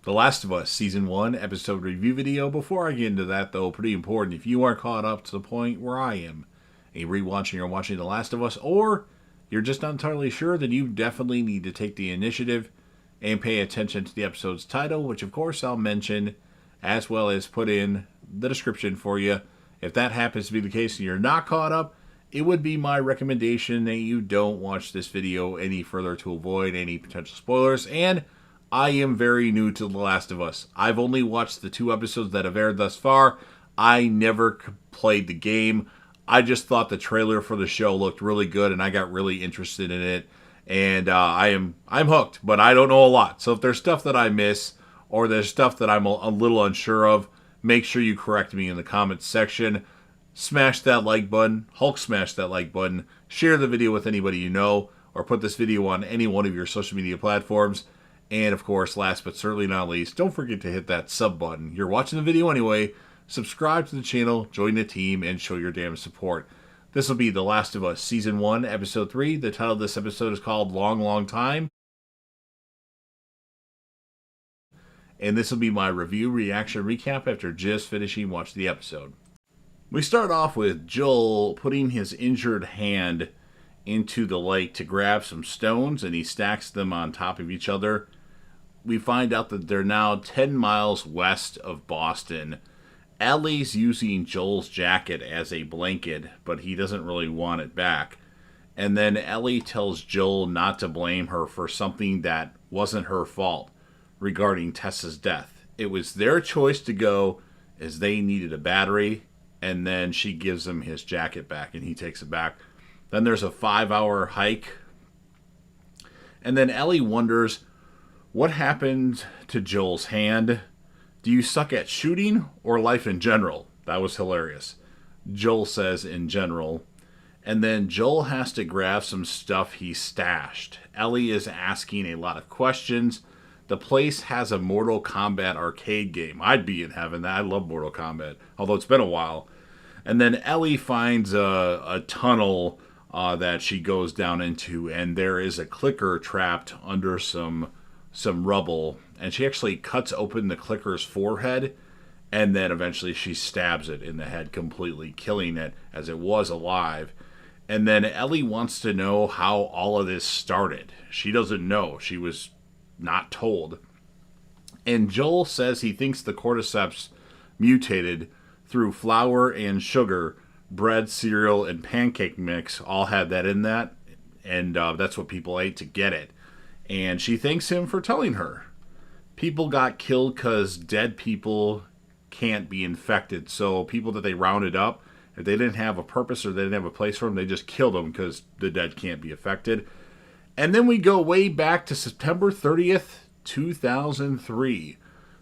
The Last of Us Season 1 episode review video. Before I get into that, though, pretty important, if you are caught up to the point where I am, and you're rewatching or watching The Last of Us, or you're just not entirely sure, then you definitely need to take the initiative and pay attention to the episode's title, which of course I'll mention, as well as put in the description for you. If that happens to be the case and you're not caught up, it would be my recommendation that you don't watch this video any further to avoid any potential spoilers. And I am very new to The Last of Us. I've only watched the 2 episodes that have aired thus far. I never played the game. I just thought the trailer for the show looked really good, and I got really interested in it. And I'm hooked, but I don't know a lot. So if there's stuff that I miss, or there's stuff that I'm a little unsure of, make sure you correct me in the comments section. Smash that like button. Hulk smash that like button. Share the video with anybody you know, or put this video on any one of your social media platforms. And of course, last but certainly not least, don't forget to hit that sub button. You're watching the video anyway. Subscribe to the channel, join the team, and show your damn support. This will be The Last of Us Season 1, Episode 3. The title of this episode is called Long, Long Time. And this will be my review, reaction, recap after just finishing watching the episode. We start off with Joel putting his injured hand into the lake to grab some stones, and he stacks them on top of each other. We find out that they're now 10 miles west of Boston. Ellie's using Joel's jacket as a blanket, but he doesn't really want it back. And then Ellie tells Joel not to blame her for something that wasn't her fault regarding Tessa's death. It was their choice to go, as they needed a battery, and then she gives him his jacket back, and he takes it back. Then there's a 5-hour hike. And then Ellie wonders, what happened to Joel's hand? Do you suck at shooting or life in general? That was hilarious. Joel says in general. And then Joel has to grab some stuff he stashed. Ellie is asking a lot of questions. The place has a Mortal Kombat arcade game. I'd be in heaven. I love Mortal Kombat, although it's been a while. And then Ellie finds a tunnel that she goes down into, and there is a clicker trapped under some rubble, and she actually cuts open the clicker's forehead, and then eventually she stabs it in the head, completely killing it as it was alive. And then Ellie wants to know how all of this started. She doesn't know. She was not told. And Joel says he thinks the cordyceps mutated through flour and sugar. Bread, cereal, and pancake mix all had that in that, and that's what people ate to get it. And she thanks him for telling her. People got killed because dead people can't be infected. So people that they rounded up, if they didn't have a purpose or they didn't have a place for them, they just killed them because the dead can't be affected. And then we go way back to September 30th, 2003.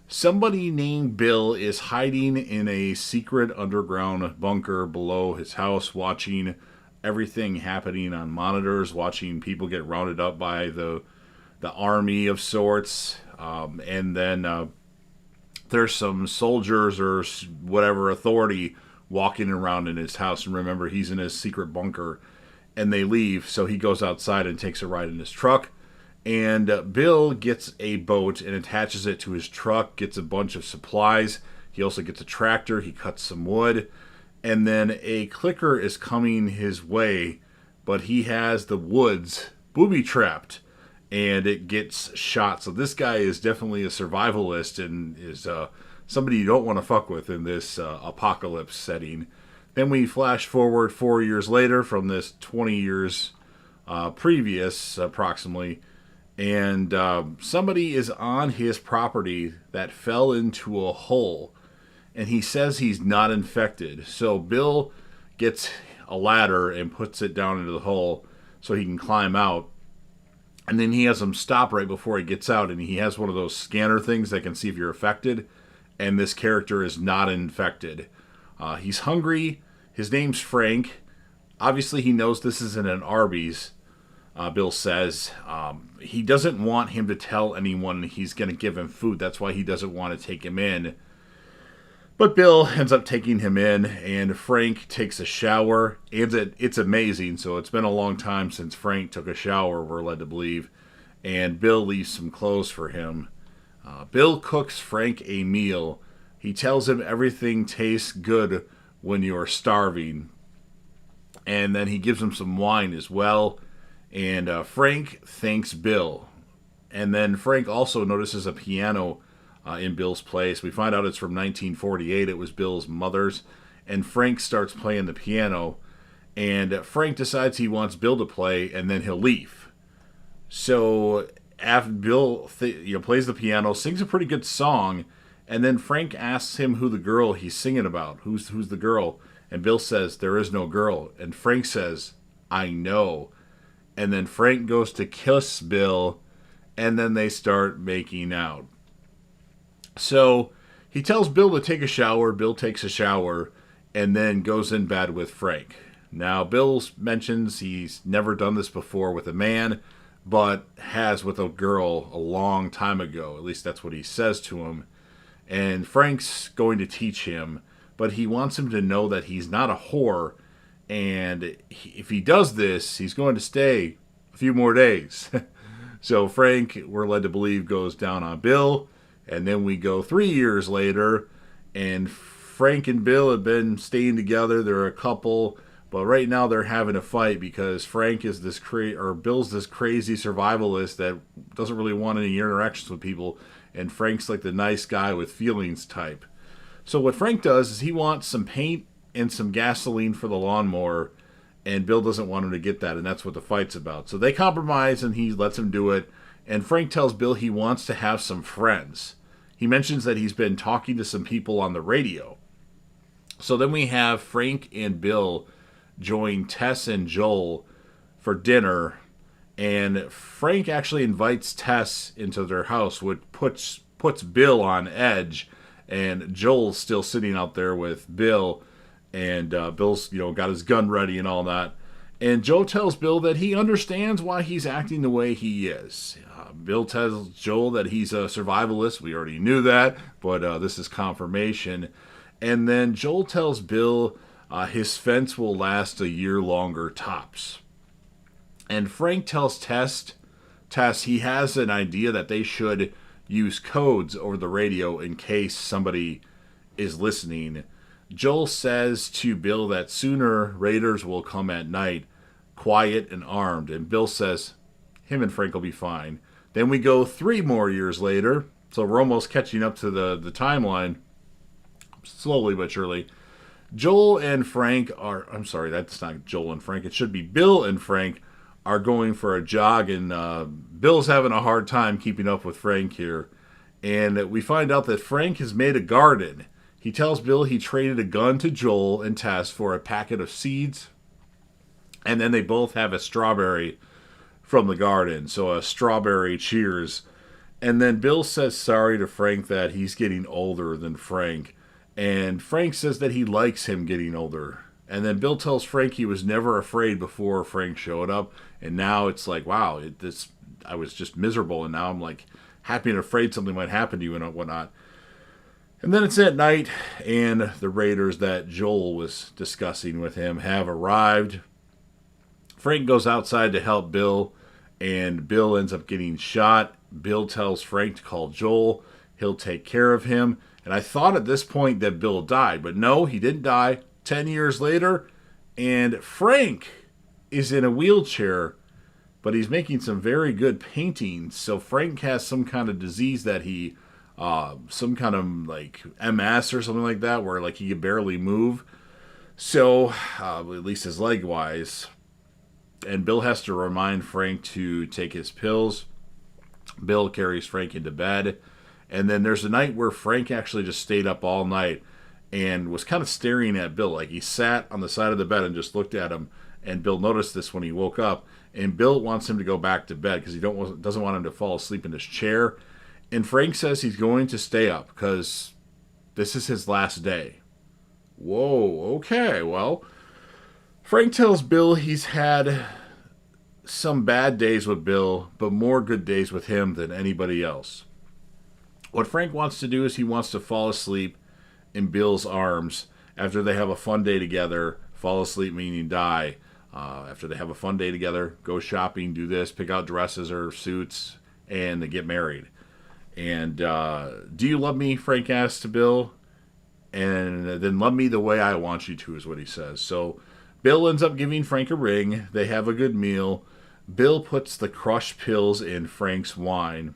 Somebody named Bill is hiding in a secret underground bunker below his house, watching everything happening on monitors, watching people get rounded up by the army of sorts. And then there's some soldiers or whatever authority walking around in his house. And remember, he's in his secret bunker. And they leave, so he goes outside and takes a ride in his truck. And Bill gets a boat and attaches it to his truck, gets a bunch of supplies. He also gets a tractor. He cuts some wood. And then a clicker is coming his way, but he has the woods booby-trapped, and it gets shot. So this guy is definitely a survivalist and is somebody you don't want to fuck with in this apocalypse setting. Then we flash forward 4 years later from this 20 years previous, approximately, and somebody is on his property that fell into a hole, and he says he's not infected. So Bill gets a ladder and puts it down into the hole so he can climb out, and then he has him stop right before he gets out, and he has one of those scanner things that can see if you're affected, and this character is not infected. He's hungry. His name's Frank. Obviously, he knows this isn't an Arby's, Bill says. He doesn't want him to tell anyone he's going to give him food. That's why he doesn't want to take him in. But Bill ends up taking him in, and Frank takes a shower. And it's amazing. So it's been a long time since Frank took a shower, we're led to believe. And Bill leaves some clothes for him. Bill cooks Frank a meal. He tells him everything tastes good when you're starving. And then he gives him some wine as well. And Frank thanks Bill. And then Frank also notices a piano in Bill's place. We find out it's from 1948. It was Bill's mother's. And Frank starts playing the piano. And Frank decides he wants Bill to play, and then he'll leave. So after Bill plays the piano, sings a pretty good song, and then Frank asks him who the girl he's singing about. Who's the girl? And Bill says, there is no girl. And Frank says, I know. And then Frank goes to kiss Bill, and then they start making out. So he tells Bill to take a shower. Bill takes a shower, and then goes in bed with Frank. Now, Bill mentions he's never done this before with a man, but has with a girl a long time ago. At least that's what he says to him. And Frank's going to teach him, but he wants him to know that he's not a whore. And if he does this, he's going to stay a few more days. So Frank, we're led to believe, goes down on Bill. And then we go 3 years later, and Frank and Bill have been staying together. They're a couple. But right now they're having a fight because Frank is Bill's this crazy survivalist that doesn't really want any interactions with people, and Frank's like the nice guy with feelings type. So what Frank does is he wants some paint and some gasoline for the lawnmower, and Bill doesn't want him to get that, and that's what the fight's about. So they compromise, and he lets him do it, and Frank tells Bill he wants to have some friends. He mentions that he's been talking to some people on the radio. So then we have Frank and Bill join Tess and Joel for dinner, and Frank actually invites Tess into their house, which puts Bill on edge, and Joel's still sitting out there with Bill, and Bill's got his gun ready and all that. And Joel tells Bill that he understands why he's acting the way he is. Bill tells Joel that he's a survivalist. We already knew that, but this is confirmation. And then Joel tells Bill his fence will last a year longer tops. And Frank tells Tess he has an idea that they should use codes over the radio in case somebody is listening. Joel says to Bill that sooner raiders will come at night, quiet and armed. And Bill says him and Frank will be fine. Then we go 3 more years later, so we're almost catching up to the timeline, slowly but surely. Joel and Frank are, I'm sorry, that's not Joel and Frank. It should be Bill and Frank are going for a jog, and Bill's having a hard time keeping up with Frank here. And we find out that Frank has made a garden. He tells Bill he traded a gun to Joel and Tess for a packet of seeds, and then they both have a strawberry from the garden, so a strawberry cheers. And then Bill says sorry to Frank that he's getting older than Frank. And Frank says that he likes him getting older. And then Bill tells Frank he was never afraid before Frank showed up. And now it's like, wow, I was just miserable. And now I'm like happy and afraid something might happen to you and whatnot. And then it's at night, and the raiders that Joel was discussing with him have arrived. Frank goes outside to help Bill, and Bill ends up getting shot. Bill tells Frank to call Joel. He'll take care of him. And I thought at this point that Bill died, but no, he didn't die. 10 years later, and Frank is in a wheelchair, but he's making some very good paintings. So Frank has some kind of disease that he, some kind of like MS or something like that, where like he can barely move. So, at least his leg wise. And Bill has to remind Frank to take his pills. Bill carries Frank into bed. And then there's a night where Frank actually just stayed up all night and was kind of staring at Bill. Like he sat on the side of the bed and just looked at him. And Bill noticed this when he woke up. And Bill wants him to go back to bed because he doesn't want him to fall asleep in his chair. And Frank says he's going to stay up because this is his last day. Whoa, okay, well, Frank tells Bill he's had some bad days with Bill, but more good days with him than anybody else. What Frank wants to do is he wants to fall asleep in Bill's arms after they have a fun day together. Fall asleep meaning die. After they have a fun day together, go shopping, do this, pick out dresses or suits, and they get married. And do you love me? Frank asks to Bill. And then love me the way I want you to is what he says. So Bill ends up giving Frank a ring. They have a good meal. Bill puts the crushed pills in Frank's wine.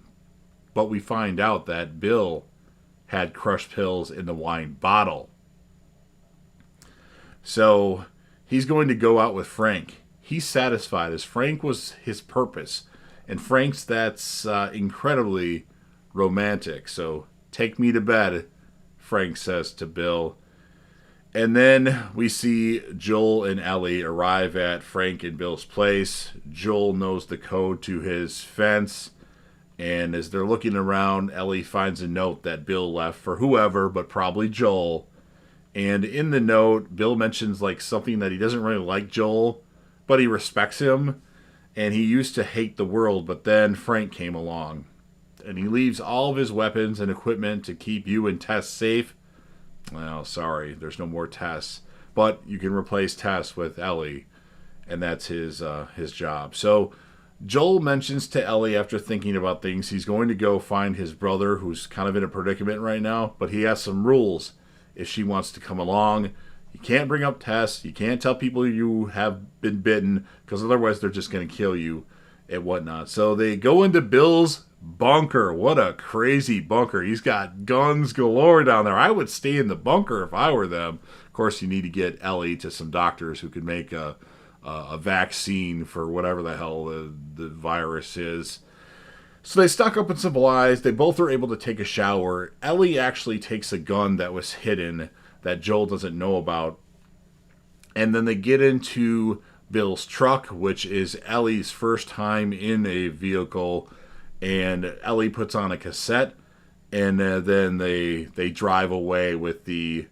But we find out that Bill had crushed pills in the wine bottle. So he's going to go out with Frank. He's satisfied as Frank was his purpose. And Frank's that's incredibly romantic. So take me to bed, Frank says to Bill. And then we see Joel and Ellie arrive at Frank and Bill's place. Joel knows the code to his fence. And as they're looking around, Ellie finds a note that Bill left for whoever, but probably Joel. And in the note, Bill mentions like something that he doesn't really like Joel, but he respects him. And he used to hate the world, but then Frank came along. And he leaves all of his weapons and equipment to keep you and Tess safe. Well, sorry, there's no more Tess. But you can replace Tess with Ellie, and that's his job. So Joel mentions to Ellie after thinking about things, he's going to go find his brother, who's kind of in a predicament right now, but he has some rules if she wants to come along. You can't bring up Tess. You can't tell people you have been bitten, because otherwise they're just going to kill you and whatnot. So they go into Bill's bunker. What a crazy bunker. He's got guns galore down there. I would stay in the bunker if I were them. Of course, you need to get Ellie to some doctors who could make a vaccine for whatever the hell the virus is. So they stock up on supplies. They both are able to take a shower. Ellie actually takes a gun that was hidden that Joel doesn't know about. And then they get into Bill's truck, which is Ellie's first time in a vehicle. And Ellie puts on a cassette, and then they drive away with the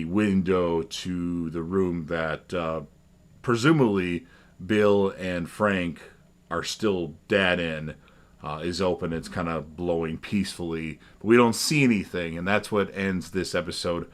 window to the room that presumably Bill and Frank are still dead in. Is open. It's kind of blowing peacefully, but we don't see anything, and that's what ends this episode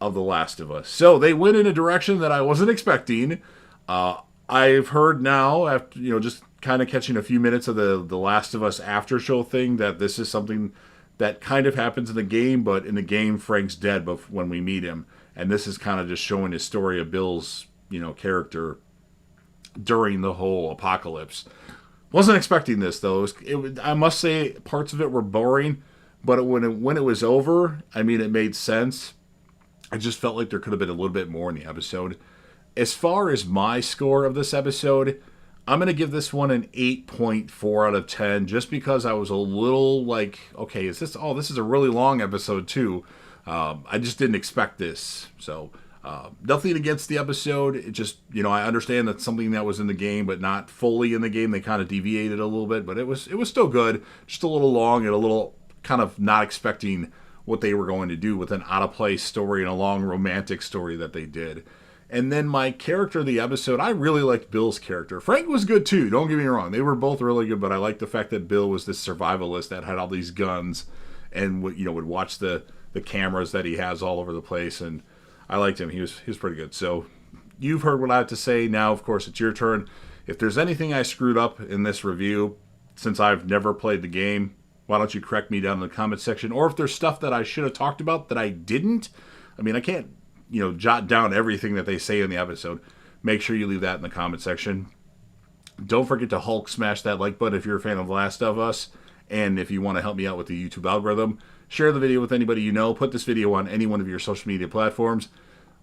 of The Last of Us. So they went in a direction that I wasn't expecting. I've heard now, after just kind of catching a few minutes of the Last of Us after show thing, that this is something that kind of happens in the game, but in the game Frank's dead when we meet him, and this is kind of just showing his story of Bill's character during the whole apocalypse. Wasn't expecting this though. I must say parts of it were boring, but when it was over, I mean, it made sense. I just felt like there could have been a little bit more in the episode. As far as my score of this episode, I'm going to give this one an 8.4 out of 10, just because I was a little like, okay, this is a really long episode too. I just didn't expect this. So nothing against the episode. It just, I understand that's something that was in the game, but not fully in the game. They kind of deviated a little bit, but it was still good. Just a little long and a little kind of not expecting what they were going to do with an out-of-place story and a long romantic story that they did. And then my character of the episode, I really liked Bill's character. Frank was good too, don't get me wrong. They were both really good, but I liked the fact that Bill was this survivalist that had all these guns and would watch the cameras that he has all over the place, and I liked him. He was pretty good. So you've heard what I have to say. Now, of course, it's your turn. If there's anything I screwed up in this review, since I've never played the game, why don't you correct me down in the comment section? Or if there's stuff that I should have talked about that I didn't, I mean, I can't, jot down everything that they say in the episode. Make sure you leave that in the comment section. Don't forget to Hulk smash that like button if you're a fan of The Last of Us. And if you want to help me out with the YouTube algorithm, share the video with anybody you know. Put this video on any one of your social media platforms.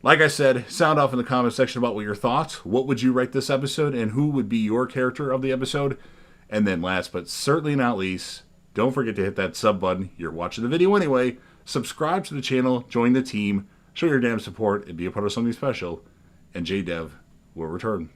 Like I said, sound off in the comment section about what your thoughts. What would you rate this episode, and who would be your character of the episode? And then last but certainly not least, don't forget to hit that sub button. You're watching the video anyway. Subscribe to the channel, join the team, show your damn support, and be a part of something special. And JDev will return.